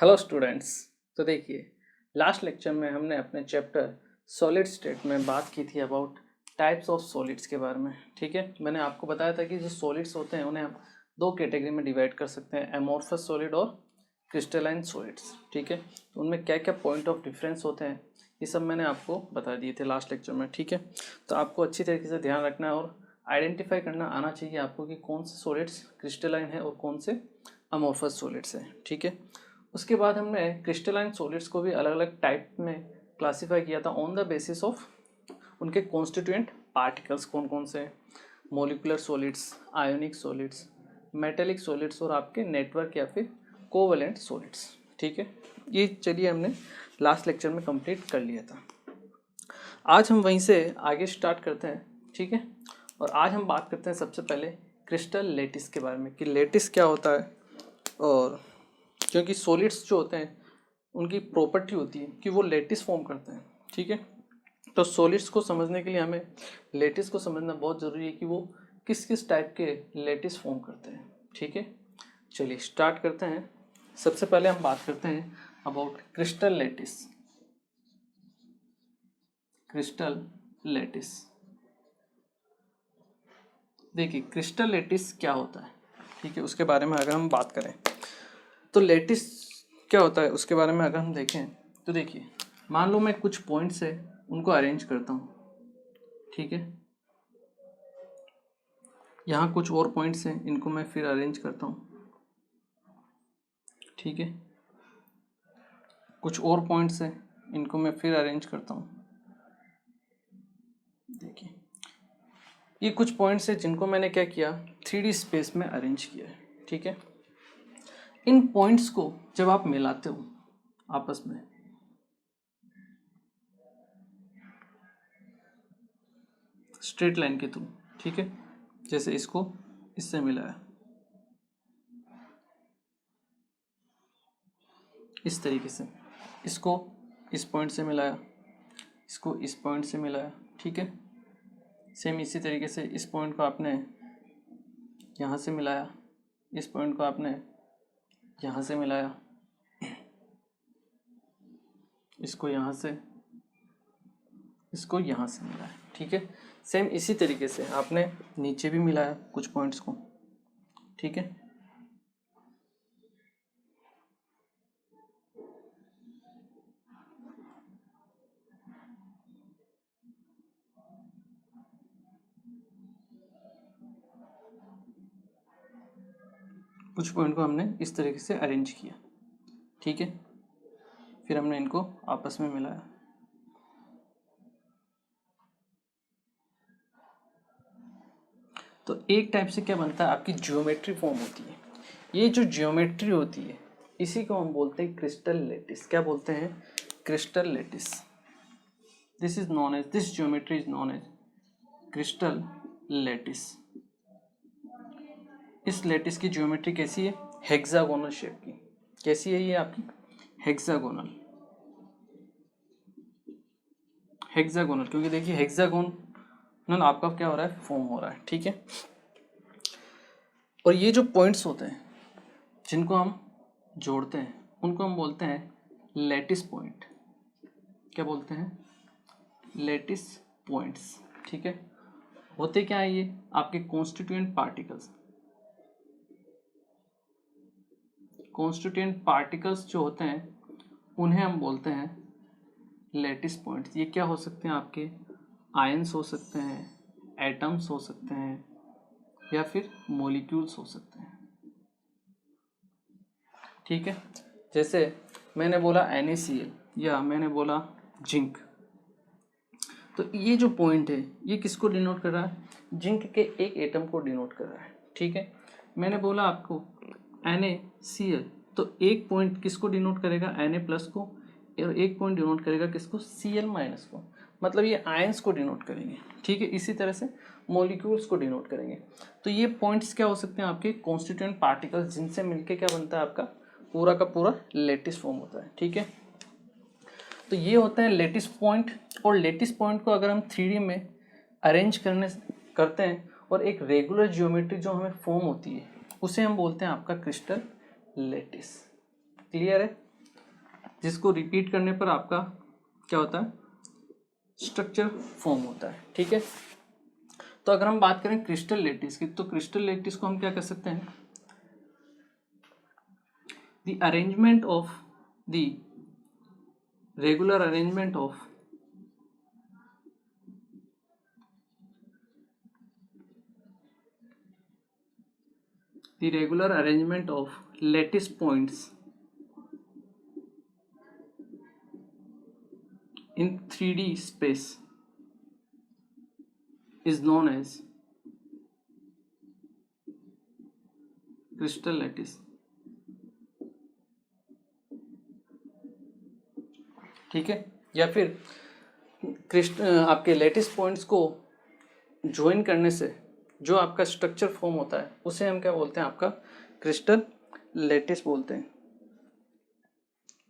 Hello students. तो देखिए, last lecture में हमने अपने चैप्टर सॉलिड स्टेट में बात की थी अबाउट टाइप्स ऑफ सॉलिड्स के बारे में। ठीक है, मैंने आपको बताया था कि जो सॉलिड्स होते हैं उन्हें हम दो कैटेगरी में डिवाइड कर सकते हैं, एमोर्फस सॉलिड और क्रिस्टलाइन सॉलिड्स। ठीक है, तो उनमें क्या क्या पॉइंट ऑफ डिफरेंस होते हैं ये सब मैंने आपको बता दिए थे लास्ट लेक्चर में। ठीक है, तो आपको अच्छी तरीके से ध्यान रखना है और आइडेंटिफाई करना आना चाहिए आपको कि कौन से सॉलिड्स क्रिस्टलाइन है और कौन से अमोर्फस सॉलिड्स हैं। ठीक है, उसके बाद हमने क्रिस्टलाइन सॉलिड्स को भी अलग अलग टाइप में क्लासिफाई किया था ऑन द बेसिस ऑफ उनके कॉन्स्टिट्यूएंट पार्टिकल्स कौन कौन से, molecular solids, ionic solids, metallic solids और आपके नेटवर्क या फिर कोवेलेंट सॉलिड्स। ठीक है, ये चलिए हमने लास्ट लेक्चर में कंप्लीट कर लिया था। आज हम वहीं से आगे स्टार्ट करते हैं। ठीक है, और आज हम बात करते हैं सबसे पहले क्रिस्टल लेटिस के बारे में कि लेटिस क्या होता है। और क्योंकि सॉलिड्स जो होते हैं उनकी प्रॉपर्टी होती है कि वो लेटिस फॉर्म करते हैं। ठीक है, तो सॉलिड्स को समझने के लिए हमें लेटिस को समझना बहुत ज़रूरी है कि वो किस किस टाइप के लेटिस फॉर्म करते हैं। ठीक है, चलिए स्टार्ट करते हैं। सबसे पहले हम बात करते हैं about crystal lettuce. Crystal lettuce, देखिए क्रिस्टल लेटिस क्या होता है। ठीक है, उसके बारे में अगर हम बात करें तो लेटिस क्या होता है उसके बारे में अगर हम देखें तो देखिए, मान लो मैं कुछ पॉइंट्स है उनको अरेंज करता हूँ। ठीक है, यहाँ कुछ और पॉइंट्स हैं इनको मैं फिर अरेंज करता हूँ। ठीक है, कुछ और पॉइंट्स हैं इनको मैं फिर अरेंज करता हूँ। देखिए, ये कुछ पॉइंट्स हैं जिनको मैंने क्या किया, 3D स्पेस में अरेंज किया है। ठीक है, इन पॉइंट्स को जब आप मिलाते हो आपस में स्ट्रेट लाइन के थ्रू, ठीक है, जैसे इसको इससे मिलाया, इस तरीके से इसको इस पॉइंट से मिलाया, इसको इस पॉइंट से मिलाया। ठीक है, सेम इसी तरीके से इस पॉइंट को आपने यहाँ से मिलाया, इस पॉइंट को आपने यहाँ से मिलाया, इसको यहाँ से, इसको यहाँ से मिलाया। ठीक है, सेम इसी तरीके से आपने नीचे भी मिलाया कुछ पॉइंट्स को। ठीक है, कुछ पॉइंट को हमने इस तरीके से अरेंज किया। ठीक है, फिर हमने इनको आपस में मिलाया। तो एक टाइप से क्या बनता है, आपकी ज्योमेट्री फॉर्म होती है। ये जो ज्योमेट्री होती है इसी को हम बोलते हैं क्रिस्टल लेटिस। क्या बोलते हैं? Crystal lattice. This is known as, this geometry is known as crystal lattice. इस लेटिस की ज्योमेट्री कैसी है? हेक्सागोनल शेप की। कैसी है ये आपकी? हेक्सागोनल। हेक्सागोनल क्योंकि देखिए हेक्सागोनल आपका क्या हो रहा है, फॉर्म हो रहा है। ठीक है, और ये जो पॉइंट्स होते हैं जिनको हम जोड़ते हैं उनको हम बोलते हैं लेटिस पॉइंट। क्या बोलते हैं? Lattice points. ठीक है, होते क्या है ये? आपके कॉन्स्टिट्यूएंट पार्टिकल्स। कॉन्स्टिट्यूएंट पार्टिकल्स जो होते हैं उन्हें हम बोलते हैं लेटिस पॉइंट्स। ये क्या हो सकते हैं? आपके आयंस हो सकते हैं, एटम्स हो सकते हैं, या फिर मॉलिक्यूल्स हो सकते हैं। ठीक है, जैसे मैंने बोला NaCl या मैंने बोला जिंक, तो ये जो पॉइंट है ये किसको डिनोट कर रहा है? जिंक के एक एटम को डिनोट कर रहा है। ठीक है, मैंने बोला आपको NaCl, तो एक पॉइंट किसको डिनोट करेगा? Na प्लस को, और एक पॉइंट डिनोट करेगा किसको? Cl माइनस को। मतलब ये आयंस को डिनोट करेंगे। ठीक है, इसी तरह से मॉलिक्यूल्स को डिनोट करेंगे। तो ये पॉइंट्स क्या हो सकते हैं? आपके कॉन्स्टिट्यूएंट पार्टिकल्स, जिनसे मिलके क्या बनता है? आपका पूरा का पूरा लेटिस फॉर्म होता है। ठीक है, तो ये होते हैं लेटिस पॉइंट। और लेटिस पॉइंट को अगर हम 3D में अरेंज करते हैं और एक रेगुलर ज्योमेट्री जो हमें फॉर्म होती है उसे हम बोलते हैं आपका क्रिस्टल लेटिस। क्लियर है? जिसको रिपीट करने पर आपका क्या होता है, स्ट्रक्चर फॉर्म होता है। ठीक है, तो अगर हम बात करें क्रिस्टल लैटिस की, तो क्रिस्टल लैटिस को हम क्या कर सकते हैं, the arrangement of the regular arrangement of the regular arrangement of lattice points in 3D space is known as crystal lattice। ठीक है, या फिर आपके लैटिस पॉइंट्स को ज्वाइन करने से जो आपका स्ट्रक्चर फॉर्म होता है उसे हम क्या बोलते हैं, आपका क्रिस्टल लैटिस बोलते हैं,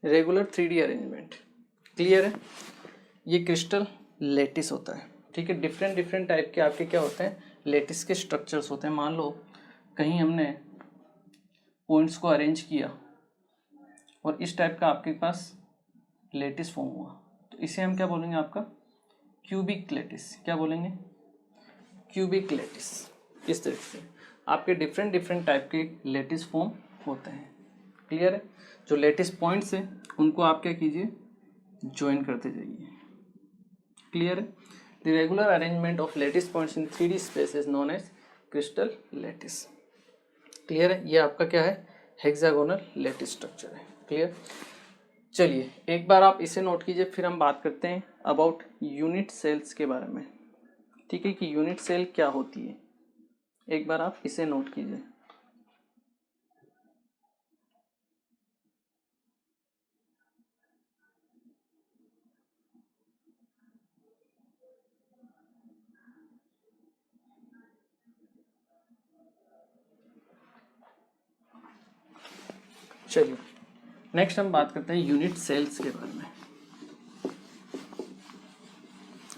रेगुलर 3D अरेंजमेंट। क्लियर है, ये क्रिस्टल लैटिस होता है। ठीक है, डिफरेंट डिफरेंट टाइप के आपके क्या होते हैं, लैटिस के स्ट्रक्चर्स होते हैं। मान लो कहीं हमने पॉइंट्स को अरेंज किया और इस टाइप का आपके पास लैटिस फॉर्म हुआ, तो इसे हम क्या बोलेंगे, आपका क्यूबिक लैटिस। क्या बोलेंगे, क्यूबिक लैटिस। इस तरीके से आपके डिफरेंट डिफरेंट टाइप के लैटिस फॉर्म होते हैं। क्लियर है, जो लैटिस पॉइंट्स हैं उनको आप क्या कीजिए, ज्वाइन करते जाइए। क्लियर है, the regular arrangement of lattice points in 3D space is known as crystal lattice. Clear है, ये आपका क्या है, हेक्सागोनल लैटिस स्ट्रक्चर है। क्लियर, चलिए एक बार आप इसे नोट कीजिए, फिर हम बात करते हैं अबाउट यूनिट सेल्स के बारे में। ठीक है, कि यूनिट सेल क्या होती है, एक बार आप इसे नोट कीजिए। चलिए नेक्स्ट हम बात करते हैं यूनिट सेल्स के बारे में।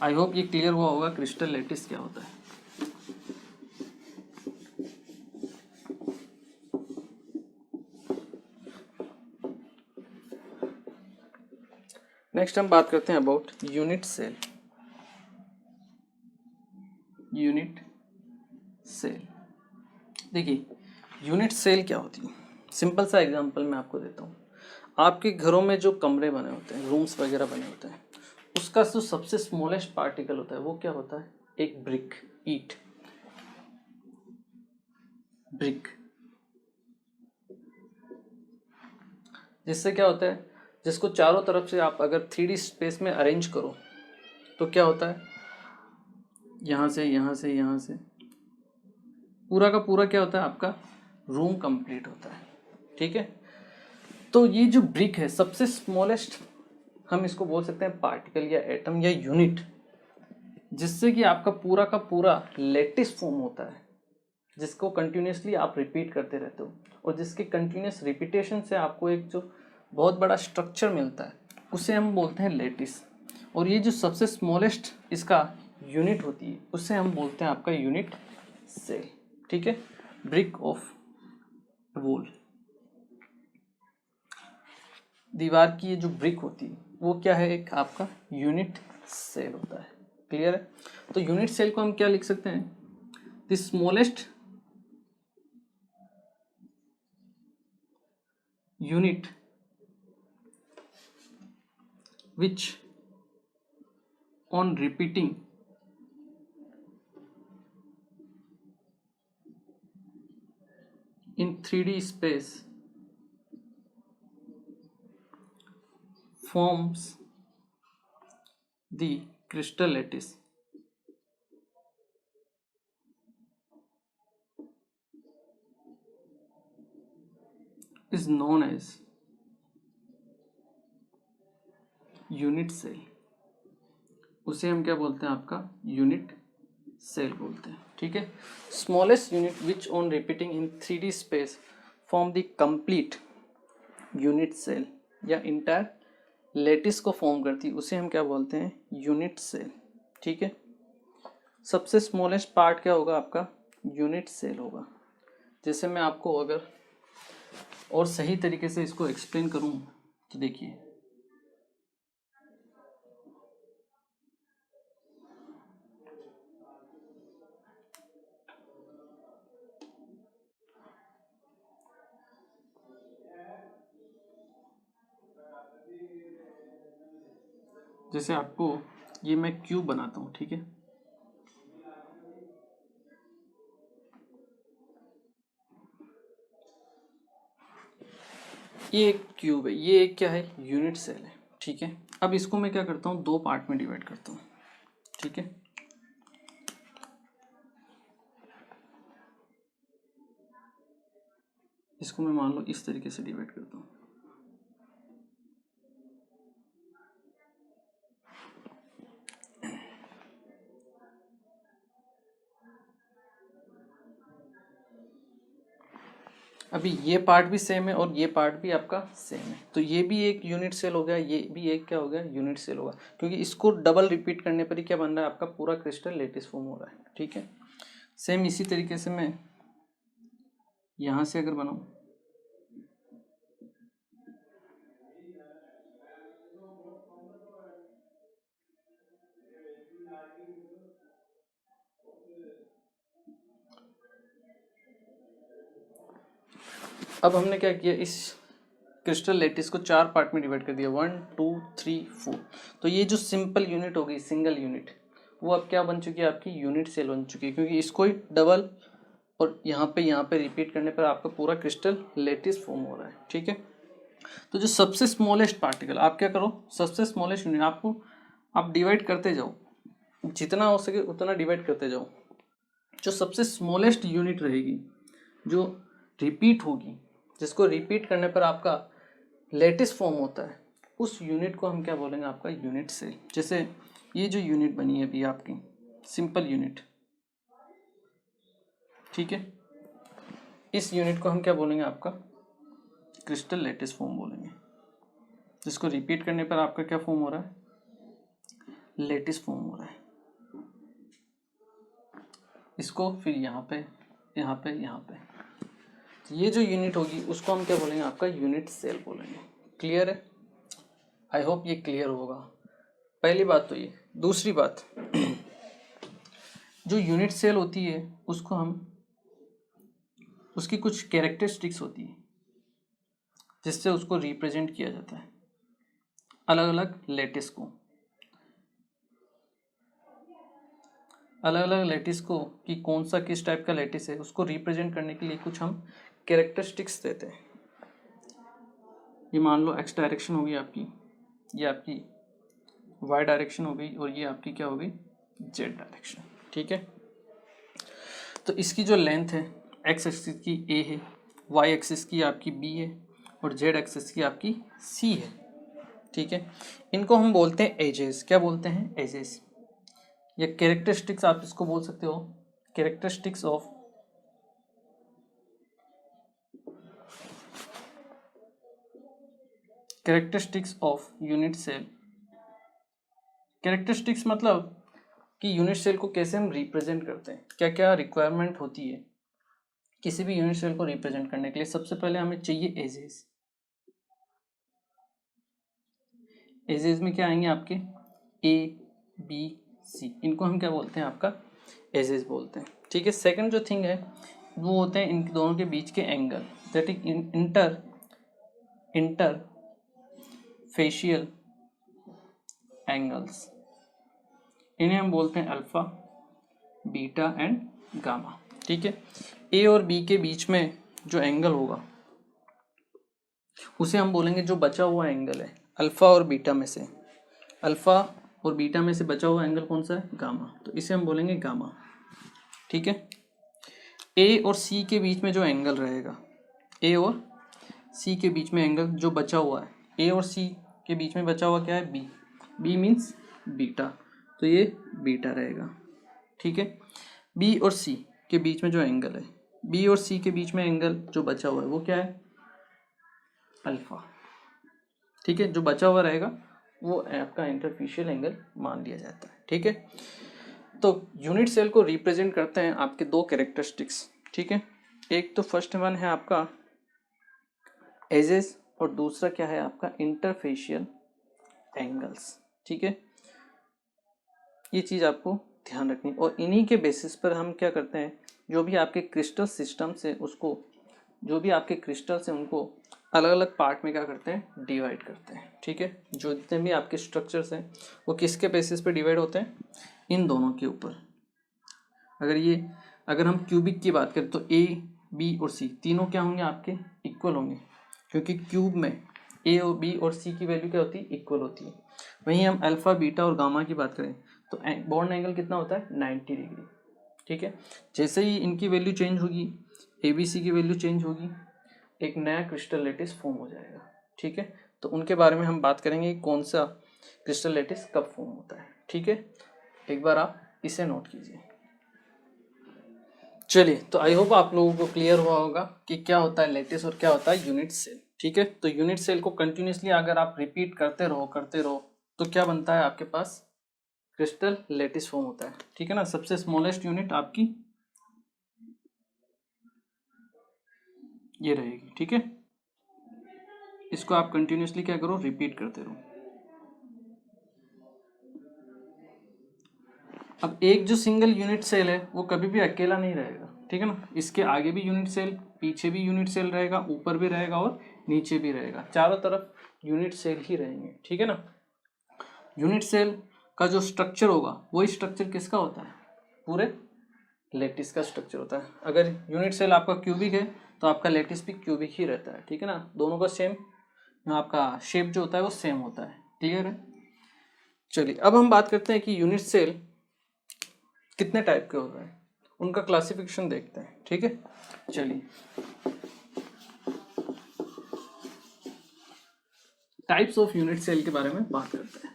आई होप ये क्लियर हुआ होगा क्रिस्टल लैटिस क्या होता है। नेक्स्ट हम बात करते हैं about unit cell. Unit cell, देखिए यूनिट सेल क्या होती है, सिंपल सा एग्जांपल मैं आपको देता हूँ। आपके घरों में जो कमरे बने होते हैं, रूम्स वगैरह बने होते हैं, उसका जो सबसे स्मॉलेस्ट पार्टिकल होता है वो क्या होता है, एक ब्रिक, ईट, ब्रिक। जिससे क्या होता है, जिसको चारों तरफ से आप अगर 3D स्पेस में अरेंज करो तो क्या होता है, यहाँ से यहाँ से यहाँ से पूरा का पूरा क्या होता है, आपका रूम कंप्लीट होता है। ठीक है, तो ये जो ब्रिक है सबसे स्मॉलेस्ट हम इसको बोल सकते हैं पार्टिकल या एटम या यूनिट, जिससे कि आपका पूरा का पूरा लैटिस फॉर्म होता है, जिसको कंटिन्यूसली आप रिपीट करते रहते हो और जिसके कंटिन्यूस रिपीटेशन से आपको एक जो बहुत बड़ा स्ट्रक्चर मिलता है उसे हम बोलते हैं लैटिस। और ये जो सबसे स्मॉलेस्ट इसका यूनिट होती है उसे हम बोलते हैं आपका यूनिट सेल। ठीक है, ब्रिक ऑफ वॉल, दीवार की ये जो ब्रिक होती है वो क्या है, एक आपका यूनिट सेल होता है। क्लियर है, तो यूनिट सेल को हम क्या लिख सकते हैं, the smallest unit which on repeating in 3D space forms the crystal lattice is known as unit cell. उसे हम क्या बोलते हैं, आपका यूनिट सेल बोलते हैं। ठीक है, smallest unit which on repeating in 3D space form the complete unit cell या इंटायर लैटिस को फॉर्म करती है, उसे हम क्या बोलते हैं, यूनिट सेल। ठीक है, सबसे स्मॉलेस्ट पार्ट क्या होगा, आपका यूनिट सेल होगा। जैसे मैं आपको अगर और सही तरीके से इसको एक्सप्लेन करूँ तो देखिए, जैसे आपको ये मैं क्यूब बनाता हूँ, ठीक है, ये एक क्यूब है, ये एक क्या है, यूनिट सेल है, ठीक है। अब इसको मैं क्या करता हूँ, दो पार्ट में डिवाइड करता हूँ, ठीक है। इसको मैं मान लो इस तरीके से डिवाइड करता हूँ। अभी ये पार्ट भी सेम है और ये पार्ट भी आपका सेम है, तो ये भी एक यूनिट सेल हो गया, ये भी एक क्या हो गया, यूनिट सेल होगा, क्योंकि इसको डबल रिपीट करने पर ही क्या बन रहा है, आपका पूरा क्रिस्टल लेटिस फॉर्म हो रहा है, ठीक है। सेम इसी तरीके से मैं यहाँ से अगर बनाऊँ, अब हमने क्या किया, इस क्रिस्टल लेटिस को चार पार्ट में डिवाइड कर दिया, 1 2 3 4। तो ये जो सिंपल यूनिट होगी, सिंगल यूनिट, वो अब क्या बन चुकी है, आपकी यूनिट सेल बन चुकी है, क्योंकि इसको ही डबल और यहाँ पे रिपीट करने पर आपका पूरा क्रिस्टल लेटिस फॉर्म हो रहा है, ठीक है। तो जो सबसे स्मॉलेस्ट पार्टिकल, आप क्या करो, सबसे स्मॉलेस्ट यूनिट आपको आप डिवाइड करते जाओ, जितना हो सके उतना डिवाइड करते जाओ। जो सबसे स्मॉलेस्ट यूनिट रहेगी, जो रिपीट होगी, जिसको रिपीट करने पर आपका लेटिस फॉर्म होता है, उस यूनिट को हम क्या बोलेंगे, आपका यूनिट सेल। जैसे ये जो यूनिट बनी है अभी आपकी सिंपल यूनिट, ठीक है, इस यूनिट को हम क्या बोलेंगे, आपका क्रिस्टल लेटिस फॉर्म बोलेंगे, जिसको रिपीट करने पर आपका क्या फॉर्म हो रहा है, लेटिस फॉर्म हो रहा है। इसको फिर यहाँ पे यहाँ पे यहाँ पे, तो ये जो यूनिट होगी उसको हम क्या बोलेंगे, आपका यूनिट सेल बोलेंगे। क्लियर है? आई होप ये क्लियर होगा। पहली बात तो ये। दूसरी बात, जो यूनिट सेल होती है उसको हम, उसकी कुछ कैरेक्टरिस्टिक्स होती है जिससे उसको रिप्रेजेंट किया जाता है, अलग अलग लेटिस को, अलग अलग लेटिस को कि कौन सा किस टाइप का लेटिस है, उसको रिप्रेजेंट करने के लिए कुछ हम कैरेक्टरिस्टिक्स देते हैं। ये मान लो एक्स डायरेक्शन होगी आपकी, ये आपकी वाई डायरेक्शन हो गई और ये आपकी क्या होगी, जेड डायरेक्शन, ठीक है। तो इसकी जो लेंथ है, एक्स एक्सिस की ए है, वाई एक्सिस की आपकी बी है और जेड एक्सिस की आपकी सी है, ठीक है। इनको हम बोलते हैं एजेस। क्या बोलते हैं, एजेस, या कैरेक्टरिस्टिक्स आप इसको बोल सकते हो, characteristics of unit cell. Characteristics मतलब कि यूनिट सेल को कैसे हम रिप्रेजेंट करते हैं, क्या क्या रिक्वायरमेंट होती है किसी भी यूनिट सेल को रिप्रेजेंट करने के लिए। सबसे पहले हमें चाहिए एजेस। एजेस में क्या आएंगे आपके, ए बी सी, इनको हम क्या बोलते हैं, आपका एजेस बोलते हैं, ठीक है। सेकंड जो थिंग है वो होते हैं इन दोनों के बीच के angle, that is inter facial angles, इन्हें हम बोलते हैं अल्फा, बीटा एंड गामा, ठीक है। ए और बी के बीच में जो एंगल होगा उसे हम बोलेंगे, जो बचा हुआ एंगल है अल्फा और बीटा में से, अल्फा और बीटा में से बचा हुआ एंगल कौन सा है, गामा, तो इसे हम बोलेंगे गामा, ठीक है। ए और सी के बीच में जो एंगल रहेगा, ए और सी के बीच में एंगल जो बचा हुआ है, ए और सी के बीच में बचा हुआ क्या है, बी, बी मीन्स बीटा, तो ये बीटा रहेगा, ठीक है। बी और सी के बीच में जो एंगल है, बी और सी के बीच में एंगल जो बचा हुआ है वो क्या है, अल्फा, ठीक है। जो बचा हुआ रहेगा वो आपका इंटरफेशियल एंगल मान लिया जाता है, ठीक है। तो यूनिट सेल को रिप्रेजेंट करते हैं आपके दो कैरेक्टरिस्टिक्स, ठीक है। एक तो फर्स्ट वन है आपका एजेस और दूसरा क्या है आपका इंटरफेशियल एंगल्स, ठीक है। ये चीज़ आपको ध्यान रखनी, और इन्हीं के बेसिस पर हम क्या करते हैं, जो भी आपके क्रिस्टल सिस्टम से उसको, जो भी आपके क्रिस्टल से उनको अलग अलग पार्ट में क्या करते हैं, डिवाइड करते हैं। ठीक है, जो जितने भी आपके स्ट्रक्चर्स हैं वो किसके बेसिस पे डिवाइड होते हैं, इन दोनों के ऊपर। अगर हम क्यूबिक की बात करें तो ए बी और सी तीनों क्या होंगे, आपके इक्वल होंगे, क्योंकि क्यूब में ए और बी और सी की वैल्यू क्या होती है, इक्वल होती है। वहीं हम अल्फा बीटा और गामा की बात करें तो बॉन्ड एंगल कितना होता है, 90 डिग्री। ठीक है, जैसे ही इनकी वैल्यू चेंज होगी, ए बी सी की वैल्यू चेंज होगी, एक नया क्रिस्टल लैटिस फॉर्म हो जाएगा। ठीक है, तो उनके बारे में हम बात करेंगे, कौन सा क्रिस्टल लैटिस कब फॉर्म होता है। ठीक है, एक बार आप इसे नोट कीजिए। चलिए, तो आई होप आप लोगों को क्लियर हुआ होगा कि क्या होता है लैटिस और क्या होता है यूनिट सेल। ठीक है, तो यूनिट सेल को कंटिन्यूसली अगर आप रिपीट करते रहो तो क्या बनता है, आपके पास क्रिस्टल लैटिस फॉर्म होता है। ठीक है ना, सबसे स्मॉलेस्ट यूनिट आपकी ये रहेगी। ठीक है, इसको आप कंटिन्यूसली क्या करो, रिपीट करते रहो। अब एक जो सिंगल यूनिट सेल है वो कभी भी अकेला नहीं रहेगा। ठीक है ना, इसके आगे भी यूनिट सेल, पीछे भी यूनिट सेल रहेगा, ऊपर भी रहेगा और नीचे भी रहेगा, चारों तरफ यूनिट सेल ही रहेंगे। ठीक है ना, यूनिट सेल का जो स्ट्रक्चर होगा वही स्ट्रक्चर किसका होता है, पूरे लैटिस का स्ट्रक्चर होता है। अगर यूनिट सेल आपका क्यूबिक है तो आपका लैटिस भी क्यूबिक ही रहता है। ठीक है ना, दोनों का सेम आपका शेप जो होता है वो सेम होता है। क्लियर है। चलिए, अब हम बात करते हैं कि यूनिट सेल कितने टाइप के होते हैं, उनका क्लासिफिकेशन देखते हैं। ठीक है, चलिए टाइप्स ऑफ यूनिट सेल के बारे में बात करते हैं।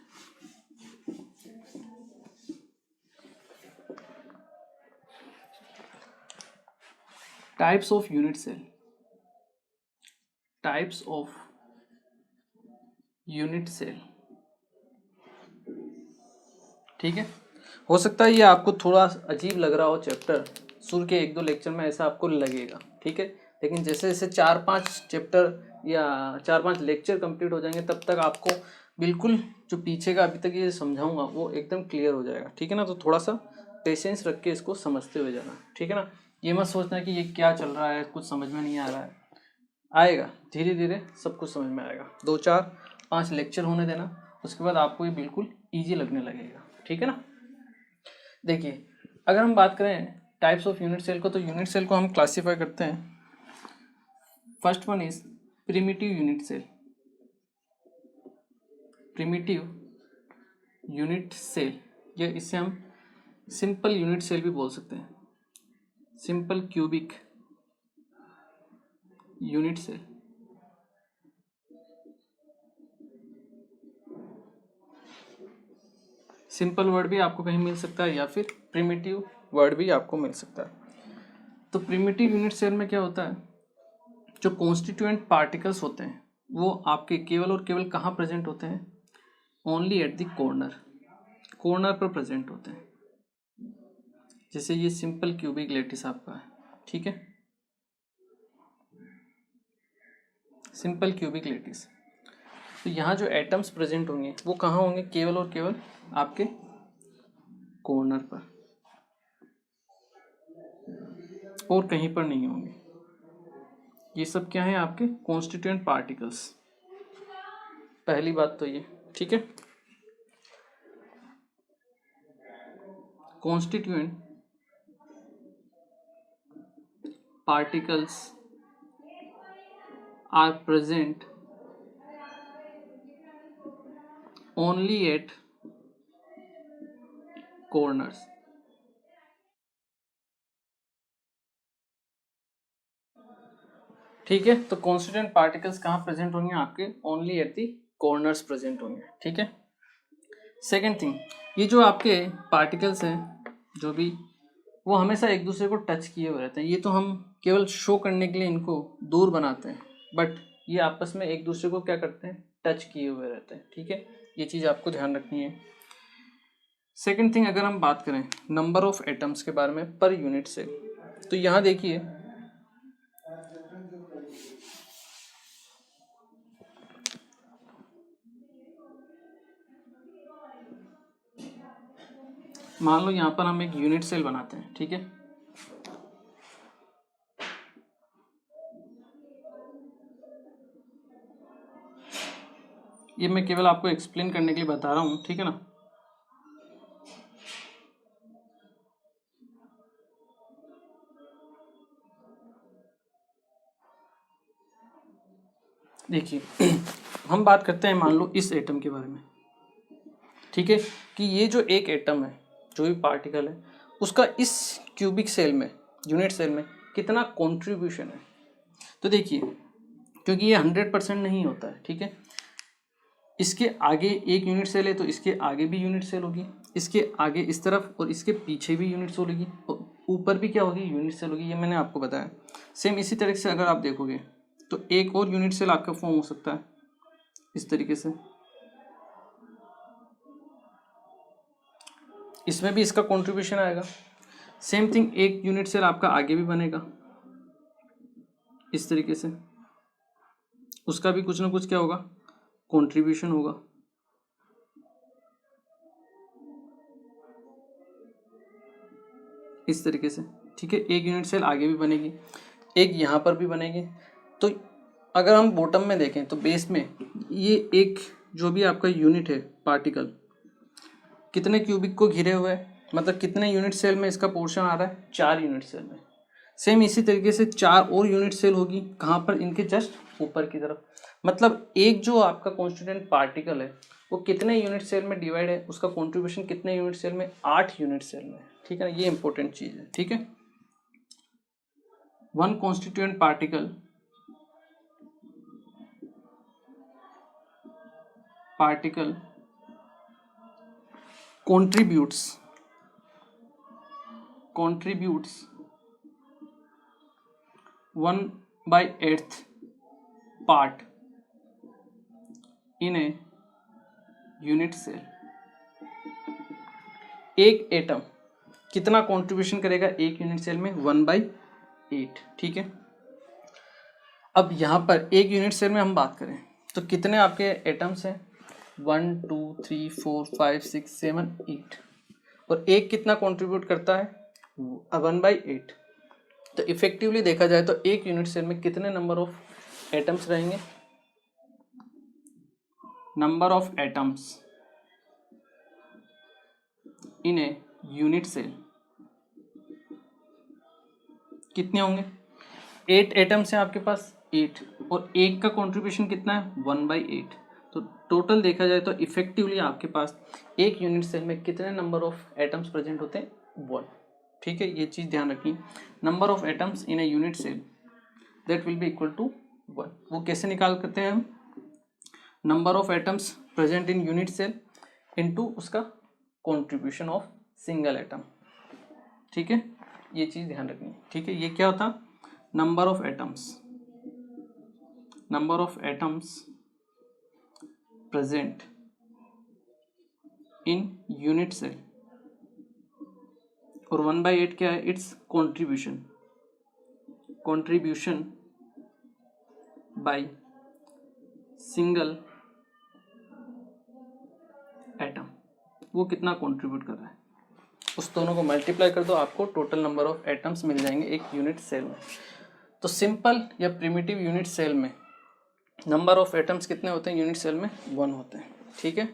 Types of unit cell, types of unit cell. ठीक है, हो सकता है ये आपको थोड़ा अजीब लग रहा हो चैप्टर, शुरू के 1-2 लेक्चर में ऐसा आपको लगेगा। ठीक है, लेकिन जैसे जैसे 4-5 चैप्टर या 4-5 लेक्चर कंप्लीट हो जाएंगे तब तक आपको बिल्कुल जो पीछे का अभी तक ये समझाऊंगा वो एकदम क्लियर हो जाएगा। ठीक है ना, तो थोड़ा सा पेशेंस रख के इसको समझते हुए जाना। ठीक है ना, ये मत सोचना कि ये क्या चल रहा है, कुछ समझ में नहीं आ रहा है, आएगा धीरे धीरे सब कुछ समझ में आएगा। 2-4-5 लेक्चर होने देना, उसके बाद आपको ये बिल्कुल ईजी लगने लगेगा। ठीक है ना, देखिए अगर हम बात करें टाइप्स ऑफ यूनिट सेल को, तो यूनिट सेल को हम क्लासीफाई करते हैं। First one is primitive unit cell. Primitive unit cell, या इससे हम सिंपल यूनिट सेल भी बोल सकते हैं, simple cubic unit cell. Simple word भी आपको कहीं मिल सकता है या फिर प्रिमिटिव वर्ड भी आपको मिल सकता है। तो प्रिमिटिव यूनिट सेल में क्या होता है, जो कॉन्स्टिट्यूएंट पार्टिकल्स होते हैं वो आपके केवल और केवल कहाँ प्रेजेंट होते हैं, only at the corner, corner पर प्रेजेंट होते हैं। जैसे ये सिंपल क्यूबिक लैटिस आपका है। ठीक है, सिंपल क्यूबिक लैटिस, तो यहाँ जो एटम्स प्रेजेंट होंगे वो कहाँ होंगे, केवल और केवल आपके कॉर्नर पर, और कहीं पर नहीं होंगे। ये सब क्या है, आपके कॉन्स्टिट्यूएंट पार्टिकल्स, पहली बात तो ये। ठीक है, constituent particles are present only at corners. ठीक है, तो कॉन्स्टिट्यूएंट पार्टिकल्स कहाँ प्रेजेंट होंगे, आपके only at the corners present होंगे। ठीक है, सेकेंड थिंग, ये जो आपके पार्टिकल्स हैं जो भी, वो हमेशा एक दूसरे को टच किए हुए रहते हैं। ये तो हम केवल शो करने के लिए इनको दूर बनाते हैं, बट ये आपस में एक दूसरे को क्या करते हैं, टच किए हुए रहते हैं। ठीक है, ये चीज़ आपको ध्यान रखनी है। सेकेंड थिंग, अगर हम बात करें नंबर ऑफ एटम्स के बारे में पर यूनिट से, तो यहाँ देखिए मान लो यहाँ पर हम एक यूनिट सेल बनाते हैं। ठीक है, ये मैं केवल आपको एक्सप्लेन करने के लिए बता रहा हूँ, ठीक है ना। देखिए हम बात करते हैं मान लो इस एटम के बारे में, ठीक है, कि ये जो एक एटम है, जो भी पार्टिकल है, उसका इस क्यूबिक सेल में, यूनिट सेल में कितना कंट्रीब्यूशन है। तो देखिए, क्योंकि ये 100% नहीं होता है, ठीक है, इसके आगे एक यूनिट सेल है तो इसके आगे भी यूनिट सेल होगी, इसके आगे इस तरफ और इसके पीछे भी यूनिट सेल होगी, और ऊपर भी क्या होगी, यूनिट सेल होगी। ये मैंने आपको बताया। सेम इसी तरह से अगर आप देखोगे तो एक और यूनिट सेल आपका फॉर्म हो सकता है इस तरीके से, इसमें भी इसका कंट्रीब्यूशन आएगा। सेम थिंग एक यूनिट सेल आपका आगे भी बनेगा इस तरीके से, उसका भी कुछ ना कुछ क्या होगा, कंट्रीब्यूशन होगा। इस तरीके से, ठीक है, एक यूनिट सेल आगे भी बनेगी, एक यहाँ पर भी बनेगी। तो अगर हम बॉटम में देखें तो बेस में ये एक जो भी आपका यूनिट है पार्टिकल कितने क्यूबिक को घिरे हुए है, मतलब कितने यूनिट सेल में इसका पोर्शन आ रहा है, 4 यूनिट सेल में। सेम इसी तरीके से 4 और यूनिट सेल होगी, कहाँ पर, इनके जस्ट ऊपर की तरफ। मतलब एक जो आपका कॉन्स्टिट्यूएंट पार्टिकल है वो कितने यूनिट सेल में डिवाइड है, उसका कॉन्ट्रीब्यूशन कितने यूनिट सेल में, 8 यूनिट सेल में, ठीक है ना। ये इंपॉर्टेंट चीज है, ठीक है। One constituent particle contributes 1/8 part in a unit cell। एक एटम कितना कंट्रीब्यूशन करेगा एक यूनिट सेल में, 1/8, ठीक है। अब यहाँ पर एक यूनिट सेल में हम बात करें तो कितने आपके एटम्स हैं, 1 2 3 4 5 6 7 8, और एक कितना कंट्रीब्यूट करता है, 1/8। तो इफेक्टिवली देखा जाए तो एक यूनिट सेल में कितने नंबर ऑफ एटम्स रहेंगे, number of atoms in a unit cell कितने होंगे, 8 एटम्स हैं आपके पास, 8, और एक का कंट्रीब्यूशन कितना है, 1/8। तो टोटल देखा जाए तो इफेक्टिवली आपके पास एक यूनिट सेल में कितने नंबर ऑफ एटम्स प्रेजेंट होते हैं, 1, ठीक है। ये चीज़ ध्यान रखिए, number of atoms in a unit cell that will be equal to 1। वो कैसे निकाल करते हैं हम, number of atoms present in unit cell into उसका कंट्रीब्यूशन ऑफ सिंगल एटम, ठीक है। ये चीज़ ध्यान रखनी, ठीक है। ये क्या होता, number of atoms present in unit cell, और 1/8 क्या है, it's contribution by single atom. वो कितना कंट्रीब्यूट कर रहा है, उस दोनों को मल्टीप्लाई कर दो, आपको टोटल नंबर ऑफ एटम्स मिल जाएंगे एक यूनिट सेल में। तो सिंपल या प्रिमिटिव यूनिट सेल में नंबर ऑफ एटम्स कितने होते हैं, यूनिट सेल में 1 होते हैं, ठीक है।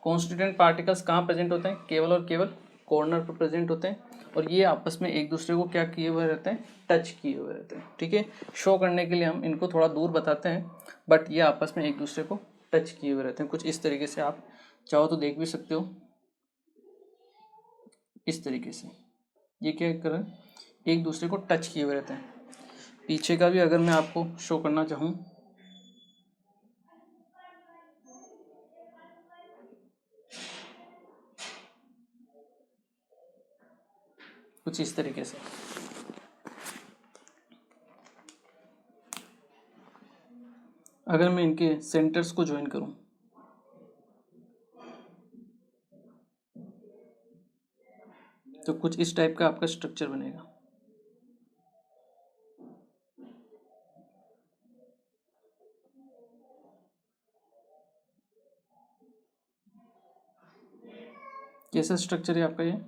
कॉन्स्टिट्यूएंट पार्टिकल्स कहाँ प्रेजेंट होते हैं, केवल और केवल कॉर्नर पर प्रेजेंट होते हैं, और ये आपस में एक दूसरे को क्या किए हुए रहते हैं, टच किए हुए रहते हैं, ठीक है। शो करने के लिए हम इनको थोड़ा दूर बताते हैं, बट ये आपस में एक दूसरे को टच किए हुए रहते हैं। कुछ इस तरीके से आप चाहो तो देख भी सकते हो, इस तरीके से ये क्या कर रहे हैं, एक दूसरे को टच किए हुए रहते हैं। पीछे का भी अगर मैं आपको शो करना चाहूँ, कुछ इस तरीके से, अगर मैं इनके सेंटर्स को ज्वाइन करूं तो कुछ इस टाइप का आपका स्ट्रक्चर बनेगा। कैसा स्ट्रक्चर है आपका, ये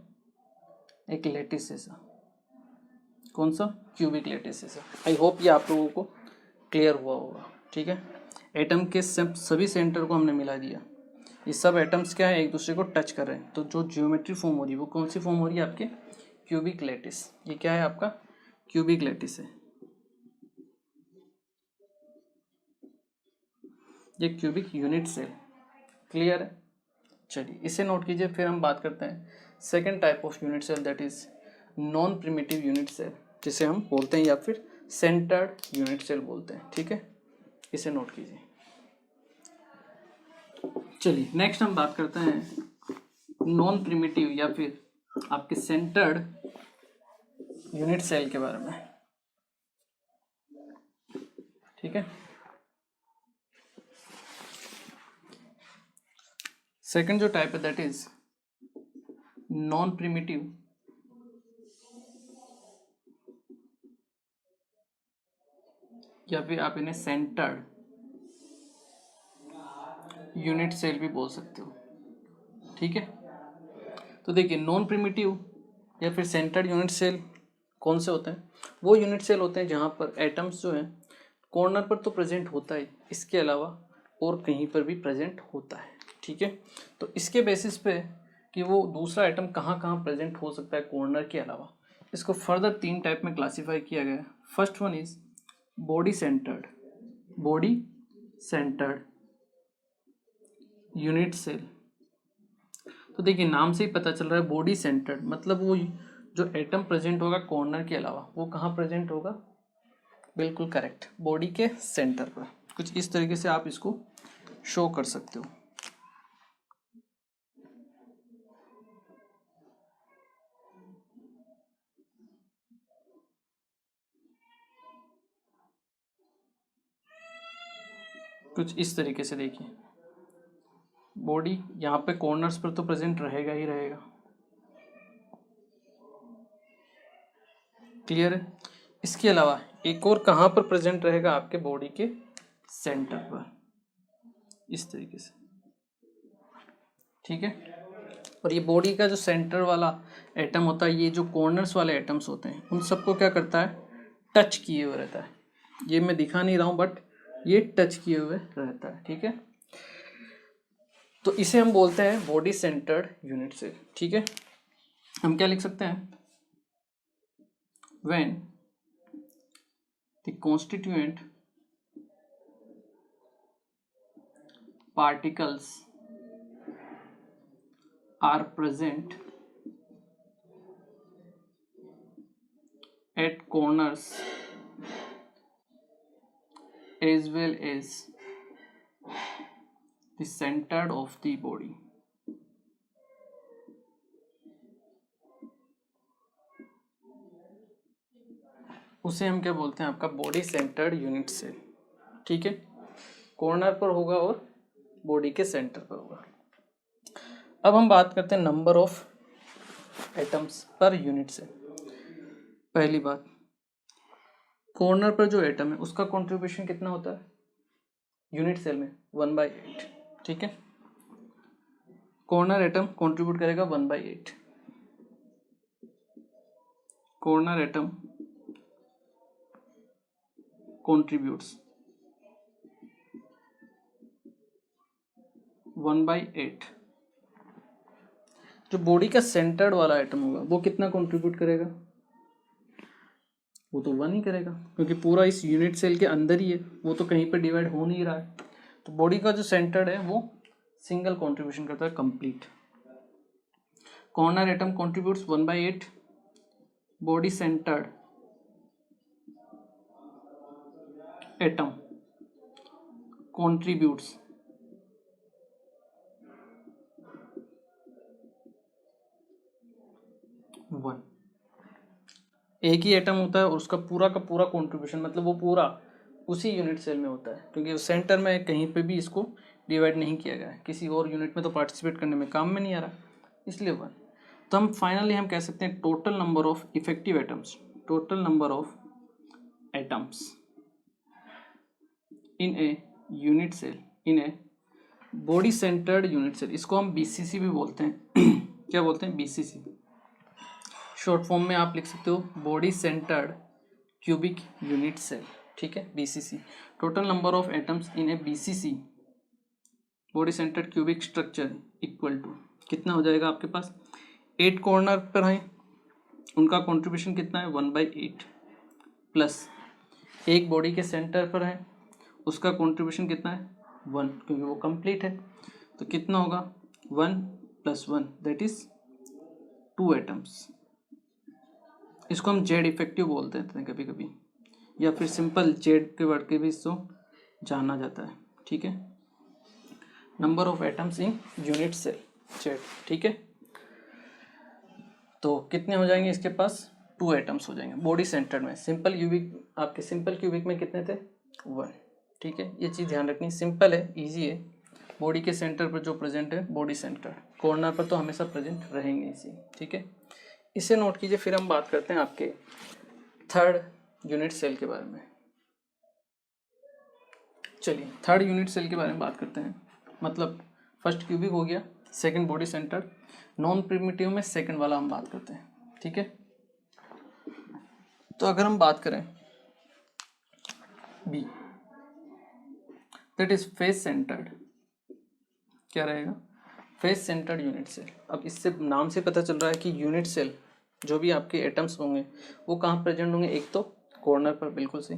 एक लैटिस जैसा, कौन सा, क्यूबिक लैटिस जैसा। आई होप ये आप लोगों को क्लियर हुआ होगा, ठीक है। एटम के सभी सेंटर को हमने मिला दिया, ये सब एटम्स क्या है, एक दूसरे को टच कर रहे हैं, तो जो ज्योमेट्री फॉर्म हो रही है वो कौन सी फॉर्म हो रही है आपके, क्यूबिक लैटिस। ये क्या है आपका, क्यूबिक लैटिस है, ये क्यूबिक यूनिट सेल। क्लियर है, चलिए इसे नोट कीजिए। फिर हम बात करते हैं second type of unit cell, that is non primitive unit cell, जिसे हम बोलते हैं या फिर सेंटर्ड यूनिट सेल बोलते हैं। ठीक है, इसे नोट कीजिए। चलिए नेक्स्ट हम बात करते हैं नॉन प्रिमिटिव या फिर आपके सेंटर्ड यूनिट सेल के बारे में। ठीक है, सेकंड जो टाइप है दैट इज नॉन प्रिमिटिव या फिर आप इन्हें सेंटर्ड यूनिट सेल भी बोल सकते हो। ठीक है, तो देखिए नॉन प्रिमिटिव या फिर सेंटर्ड यूनिट सेल कौन से होते हैं, वो यूनिट सेल होते हैं जहाँ पर एटम्स जो हैं कॉर्नर पर तो प्रेजेंट होता है, इसके अलावा और कहीं पर भी प्रेजेंट होता है। ठीक है, तो इसके बेसिस पे कि वो दूसरा एटम कहाँ कहाँ प्रेजेंट हो सकता है कॉर्नर के अलावा, इसको फर्दर 3 टाइप में क्लासीफाई किया गया है। First one is body centred unit cell. तो देखिए नाम से ही पता चल रहा है बॉडी सेंटर्ड, मतलब वो जो एटम प्रेजेंट होगा कॉर्नर के अलावा वो कहाँ प्रेजेंट होगा, बिल्कुल करेक्ट, बॉडी के सेंटर पर। कुछ इस तरीके से आप इसको शो कर सकते हो। कुछ इस तरीके से देखिए, बॉडी यहाँ पे कॉर्नर्स पर तो प्रेजेंट रहेगा ही रहेगा। क्लियर है, इसके अलावा एक और कहाँ पर प्रेजेंट रहेगा, आपके बॉडी के सेंटर पर, इस तरीके से। ठीक है, और ये बॉडी का जो सेंटर वाला एटम होता है, ये जो कॉर्नर्स वाले एटम्स होते हैं उन सबको क्या करता है, टच किए हुए रहता है। ये मैं दिखा नहीं रहा हूँ बट ये टच किए हुए रहता है। ठीक है, तो इसे हम बोलते हैं बॉडी सेंटर्ड यूनिट सेल। ठीक है, हम क्या लिख सकते हैं, when the constituent particles are present at corners as well as the center of the body, उसे हम क्या बोलते हैं, आपका बॉडी सेंटर्ड यूनिट सेल। ठीक है, कॉर्नर पर होगा और बॉडी के सेंटर पर होगा। अब हम बात करते हैं number of atoms per unit cell. पहली बात, कॉर्नर पर जो एटम है उसका कंट्रीब्यूशन कितना होता है यूनिट सेल में, 1/8। ठीक है, कॉर्नर एटम कंट्रीब्यूट करेगा 1/8, कॉर्नर एटम कंट्रीब्यूट्स 1/8। जो बॉडी का सेंटर्ड वाला एटम होगा वो कितना कंट्रीब्यूट करेगा, वो तो 1 ही करेगा, क्योंकि पूरा इस यूनिट सेल के अंदर ही है, वो तो कहीं पर डिवाइड हो नहीं रहा है। तो बॉडी का जो सेंटर्ड है वो सिंगल कंट्रीब्यूशन करता है, complete. Corner atom contributes 1/8, body centred atom contributes 1। एक ही एटम होता है और उसका पूरा का पूरा कंट्रीब्यूशन, मतलब वो पूरा उसी यूनिट सेल में होता है, क्योंकि सेंटर में कहीं पे भी इसको डिवाइड नहीं किया गया है, किसी और यूनिट में तो पार्टिसिपेट करने में काम में नहीं आ रहा, इसलिए 1। तो हम फाइनली हम कह सकते हैं total number of effective atoms, total number of atoms in a unit cell, in a body centred unit cell, इसको हम BCC भी बोलते हैं। क्या बोलते हैं, BCC। शॉर्ट फॉर्म में आप लिख सकते हो body centred cubic unit cell. ठीक है, BCC। Total number of atoms in a BCC body centred cubic structure equal to कितना हो जाएगा आपके पास, 8 कॉर्नर पर हैं, उनका कंट्रीब्यूशन कितना है 1/8 प्लस एक बॉडी के सेंटर पर है, उसका कंट्रीब्यूशन कितना है 1, क्योंकि वो कंप्लीट है। तो कितना होगा 1 + 1 दैट इज 2 एटम्स। इसको हम जेड इफेक्टिव बोलते हैं कभी कभी, या फिर सिंपल जेड के वर्ड के भी इसको जाना जाता है, ठीक है। Number of atoms in unit cell Z, ठीक है। तो कितने हो जाएंगे इसके पास 2 एटम्स हो जाएंगे बॉडी सेंटर में। सिंपल क्यूबिक, आपके सिंपल क्यूबिक में कितने थे 1, ठीक है। ये चीज़ ध्यान रखनी, सिंपल है, इजी है। बॉडी के सेंटर पर जो प्रेजेंट है बॉडी सेंटर, कॉर्नर पर तो हमेशा प्रेजेंट रहेंगे इसी, ठीक है। इसे नोट कीजिए। फिर हम बात करते हैं आपके थर्ड यूनिट सेल के बारे में। चलिए थर्ड यूनिट सेल के बारे में बात करते हैं। मतलब फर्स्ट क्यूबिक हो गया, second body centre, non primitive में सेकंड वाला हम बात करते हैं, ठीक है। तो अगर हम बात करें B, that is face centred, क्या रहेगा फेस सेंटर्ड यूनिट सेल। अब इससे नाम से पता चल रहा है कि यूनिट सेल जो भी आपके एटम्स होंगे वो कहाँ प्रेजेंट होंगे, एक तो कॉर्नर पर, बिल्कुल सही,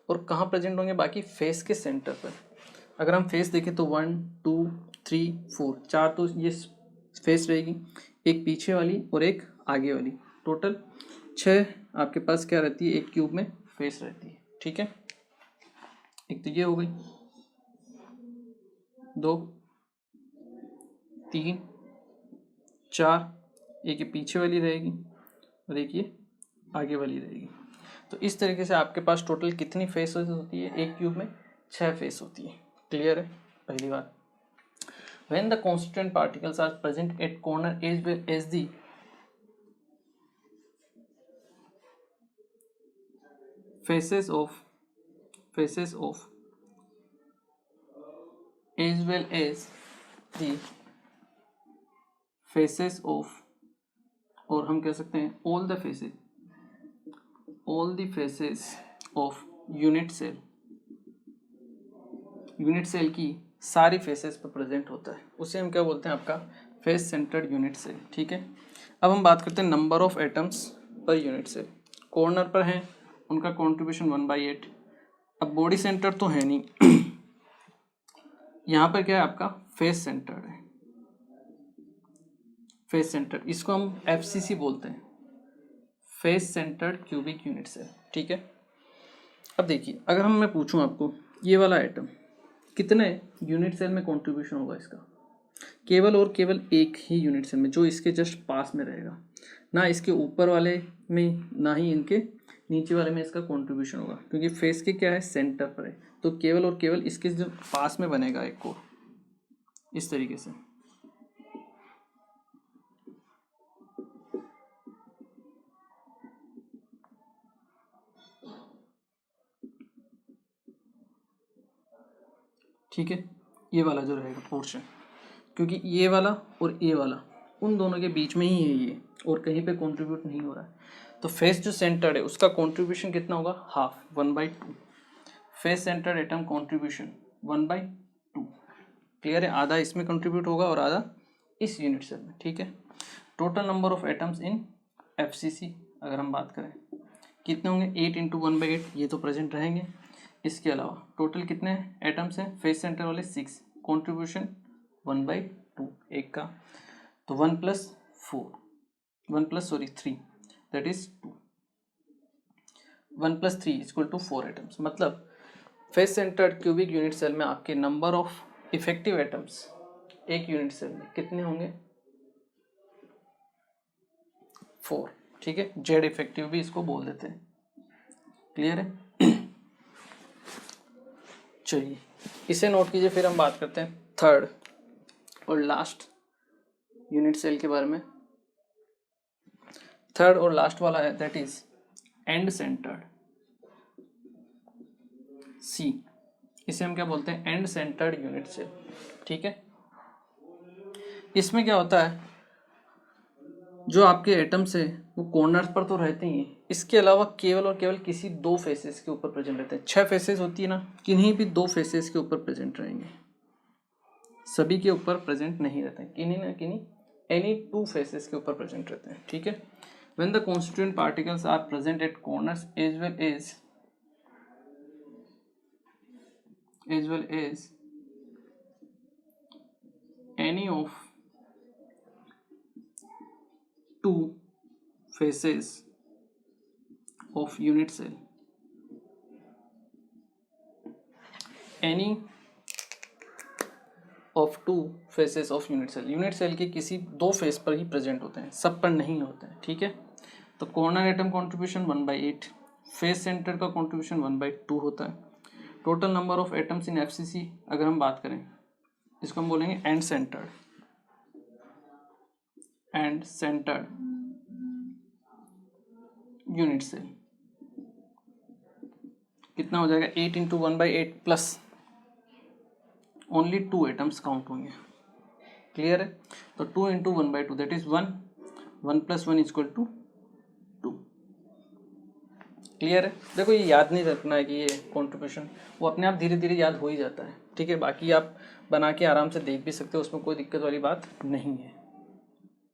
और कहाँ प्रेजेंट होंगे बाकी फेस के सेंटर पर। अगर हम फेस देखें तो 1 2 3 4 4 तो ये फेस रहेगी, एक पीछे वाली और एक आगे वाली, टोटल 6 आपके पास क्या रहती है एक क्यूब में फेस रहती है, ठीक है। एक तो ये हो गई, 2 3 4, एक ये पीछे वाली रहेगी और एक ये आगे वाली रहेगी। तो इस तरीके से आपके पास टोटल कितनी फेसेस होती है एक क्यूब में, 6 फेस होती है। क्लियर है पहली बात। When the constituent particles are present at corner as well as the faces of as well as the faces of, और हम कह सकते हैं all the faces of unit cell की सारी फेसेस पर प्रेजेंट होता है, उसे हम क्या बोलते हैं आपका फेस सेंटर्ड यूनिट सेल, ठीक है। अब हम बात करते हैं number of atoms per unit cell. Corner पर हैं, उनका कंट्रीब्यूशन 1/8। अब बॉडी सेंटर तो है नहीं यहाँ पर क्या है आपका फेस सेंटर्ड है, फेस सेंटर, इसको हम FCC बोलते हैं, face centred cubic unit cell, ठीक है। अब देखिए अगर मैं पूछूं आपको ये वाला आइटम कितने यूनिट सेल में कंट्रीब्यूशन होगा इसका, केवल और केवल एक ही यूनिट सेल में जो इसके जस्ट पास में रहेगा, ना इसके ऊपर वाले में ना ही इनके नीचे वाले में इसका कंट्रीब्यूशन होगा, क्योंकि फेस के क्या है सेंटर पर है, तो केवल और केवल इसके जो पास में बनेगा एक को, इस तरीके से। ठीक है, ये वाला जो रहेगा पोर्शन, क्योंकि ये वाला और ये वाला उन दोनों के बीच में ही है ये, और कहीं पे कंट्रीब्यूट नहीं हो रहा है। तो फेस जो सेंटर्ड है उसका कंट्रीब्यूशन कितना होगा, half, 1/2। Face centred atom contribution 1/2। Clear है, आधा इसमें कंट्रीब्यूट होगा और आधा इस यूनिट सेल में, ठीक है। Total number of atoms in FCC अगर हम बात करें कितने होंगे, 8 × 1/8, ये तो प्रेजेंट रहेंगे। इसके अलावा टोटल कितने एटम्स हैं फेस सेंटर वाले, 6, कंट्रीब्यूशन 1/2 एक का, तो 3 दैट इज 2, 1 + 3 = 4 एटम्स। मतलब face centred cubic unit cell में आपके नंबर ऑफ इफेक्टिव एटम्स एक यूनिट सेल में कितने होंगे, 4, ठीक है। जेड इफेक्टिव भी इसको बोल देते हैं, क्लियर है। चलिए इसे नोट कीजिए। फिर हम बात करते हैं थर्ड और लास्ट यूनिट सेल के बारे में। थर्ड और लास्ट वाला है that is end centred C, इसे हम क्या बोलते हैं एंड सेंटर्ड यूनिट सेल, ठीक है। इसमें क्या होता है, जो आपके एटम्स है वो कॉर्नर्स पर तो रहते ही हैं, इसके अलावा केवल और केवल किसी 2 फेसेस के ऊपर प्रेजेंट रहते हैं। 6 फेसेस होती है ना, किन्हीं भी 2 फेसेस के ऊपर प्रेजेंट रहेंगे, सभी के ऊपर प्रेजेंट नहीं रहते हैं, किन्हीं ना किन्हीं एनी 2 फेसेस के ऊपर प्रेजेंट रहते हैं, ठीक है। When the constituent particles are present at corners as well as any of 2 faces of unit cell, any of 2 faces of unit cell, unit cell के किसी 2 फेस पर ही प्रेजेंट होते हैं, सब पर नहीं होते हैं, ठीक है। तो corner atom contribution 1/8, face centre का कॉन्ट्रीब्यूशन 1/2 होता है। Total number of atoms in FCC अगर हम बात करें, इसको हम बोलेंगे एंड सेंटर्ड यूनिट सेल, कितना हो जाएगा 8 × 1/8 प्लस ओनली 2 एटम्स काउंट होंगे, क्लियर है। तो 2 × 1/2 दैट इज 1, 1 + 1 = 2, क्लियर है। देखो ये याद नहीं रखना है कि ये कॉन्ट्रीब्यूशन, वो अपने आप धीरे धीरे याद हो ही जाता है, ठीक है। बाकी आप बना के आराम से देख भी सकते हो, उसमें कोई दिक्कत वाली बात नहीं है,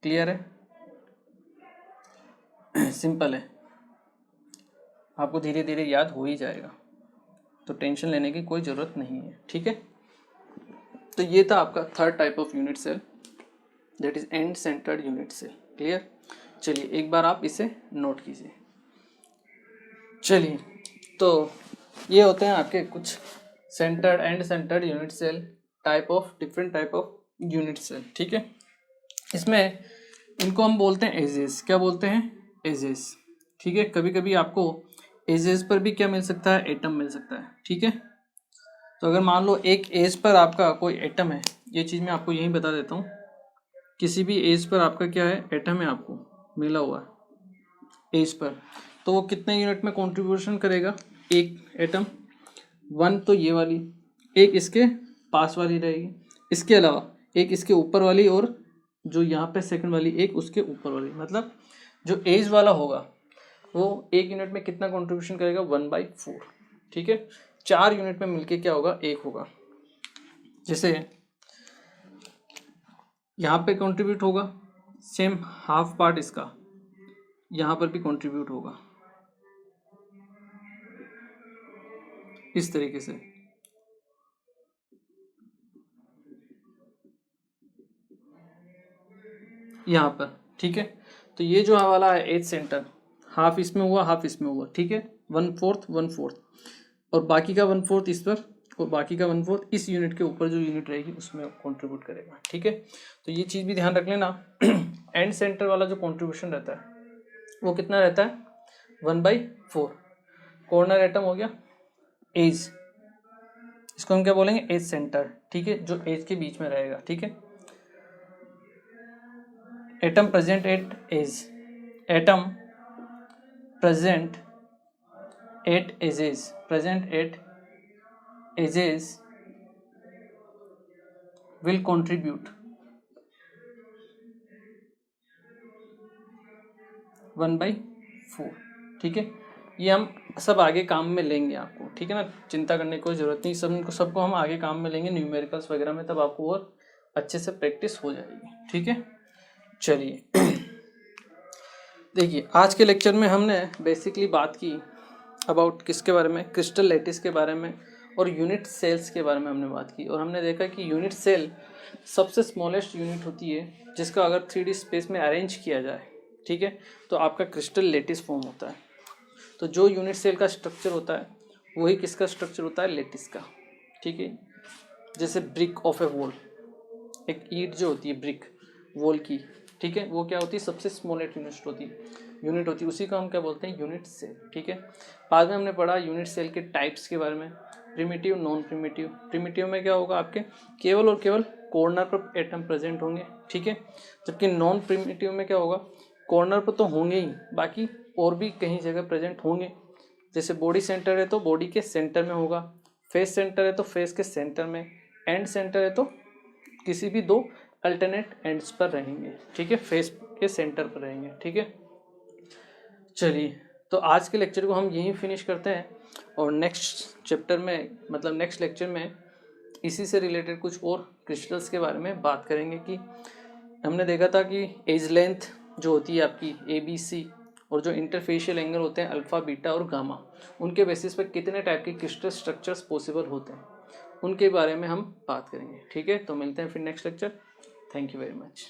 क्लियर है, सिंपल है, आपको धीरे धीरे याद हो ही जाएगा, तो टेंशन लेने की कोई ज़रूरत नहीं है, ठीक है। तो ये था आपका third type of unit cell, that is end centred unit cell, clear. चलिए एक बार आप इसे नोट कीजिए। चलिए तो ये होते हैं आपके कुछ centred end centred unit cell, different type of unit cell, ठीक है। इसमें इनको हम बोलते हैं एजेस, क्या बोलते हैं, एजेस, ठीक है। कभी कभी आपको एजेस पर भी क्या मिल सकता है, एटम मिल सकता है, ठीक है। तो अगर मान लो एक एज पर आपका कोई एटम है, ये चीज़ मैं आपको यहीं बता देता हूँ, किसी भी एज पर आपका क्या है, एटम है आपको मिला हुआ एज पर, तो वो कितने यूनिट में कंट्रीब्यूशन करेगा, एक एटम 1 तो ये वाली, एक इसके पास वाली रहेगी, इसके अलावा एक इसके ऊपर वाली, और जो यहाँ पे सेकंड वाली एक उसके ऊपर वाली, मतलब जो एज वाला होगा वो 1 यूनिट में कितना कंट्रीब्यूशन करेगा, 1/4, ठीक है। 4 यूनिट में मिलके क्या होगा, 1 होगा। जैसे यहाँ पे कंट्रीब्यूट होगा, सेम हाफ पार्ट इसका यहाँ पर भी कंट्रीब्यूट होगा, इस तरीके से, यहाँ पर, ठीक है। तो ये जो वाला है एज सेंटर, हाफ इसमें हुआ हाफ इसमें हुआ, ठीक है, 1/4 1/4, और बाकी का 1/4 इस पर, और बाकी का 1/4 इस यूनिट के ऊपर जो यूनिट रहेगी उसमें कंट्रीब्यूट करेगा, ठीक है। तो ये चीज़ भी ध्यान रख लेना। एंड सेंटर वाला जो कंट्रीब्यूशन रहता है वो कितना रहता है, 1/4। कॉर्नर एटम हो गया एज, इसको हम क्या बोलेंगे, एज सेंटर, ठीक है, जो एज के बीच में रहेगा, ठीक है। Atom present at edge, atom present at edges, present at edges will contribute 1/4, ठीक है। ये हम सब आगे काम में लेंगे आपको, ठीक है ना, चिंता करने की कोई ज़रूरत नहीं, सबको हम आगे काम में लेंगे न्यूमेरिकल्स वगैरह में, तब आपको और अच्छे से प्रैक्टिस हो जाएगी, ठीक है। चलिए देखिए आज के लेक्चर में हमने बेसिकली बात की अबाउट किसके बारे में, क्रिस्टल लैटिस के बारे में और यूनिट सेल्स के बारे में हमने बात की, और हमने देखा कि यूनिट सेल सबसे स्मॉलेस्ट यूनिट होती है जिसका अगर 3D स्पेस में अरेंज किया जाए, ठीक है, तो आपका क्रिस्टल लैटिस फॉर्म होता है। तो जो यूनिट सेल का स्ट्रक्चर होता है वही किसका स्ट्रक्चर होता है, लैटिस का, ठीक है। जैसे ब्रिक ऑफ ए वॉल, एक ईंट जो होती है ब्रिक वॉल की, ठीक है, वो क्या होती है, सबसे स्मॉलेस्ट यूनिट होती है, उसी को हम क्या बोलते हैं, यूनिट सेल, ठीक है। बाद में हमने पढ़ा यूनिट सेल के टाइप्स के बारे में, प्रिमिटिव नॉन प्रिमिटिव। प्रिमिटिव में क्या होगा, आपके केवल और केवल कॉर्नर पर एटम प्रेजेंट होंगे, ठीक है। जबकि नॉन प्रिमिटिव में क्या होगा, कॉर्नर पर तो होंगे ही, बाकी और भी कहीं जगह प्रेजेंट होंगे। जैसे बॉडी सेंटर है तो बॉडी के सेंटर में होगा, फेस सेंटर है तो फेस के सेंटर में, एंड सेंटर है तो किसी भी 2 अल्टरनेट एंड्स पर रहेंगे, ठीक है, फेस के सेंटर पर रहेंगे। ठीक है, चलिए तो आज के लेक्चर को हम यहीं फिनिश करते हैं और नेक्स्ट चैप्टर में मतलब नेक्स्ट लेक्चर में इसी से रिलेटेड कुछ और क्रिस्टल्स के बारे में बात करेंगे कि हमने देखा था कि एज लेंथ जो होती है आपकी ABC और जो इंटरफेशियल एंगल होते हैं अल्फ़ा बीटा और गामा, उनके बेसिस पर कितने टाइप के क्रिस्टल स्ट्रक्चर्स पॉसिबल होते हैं उनके बारे में हम बात करेंगे। ठीक है, तो मिलते हैं फिर next lecture. Thank you very much.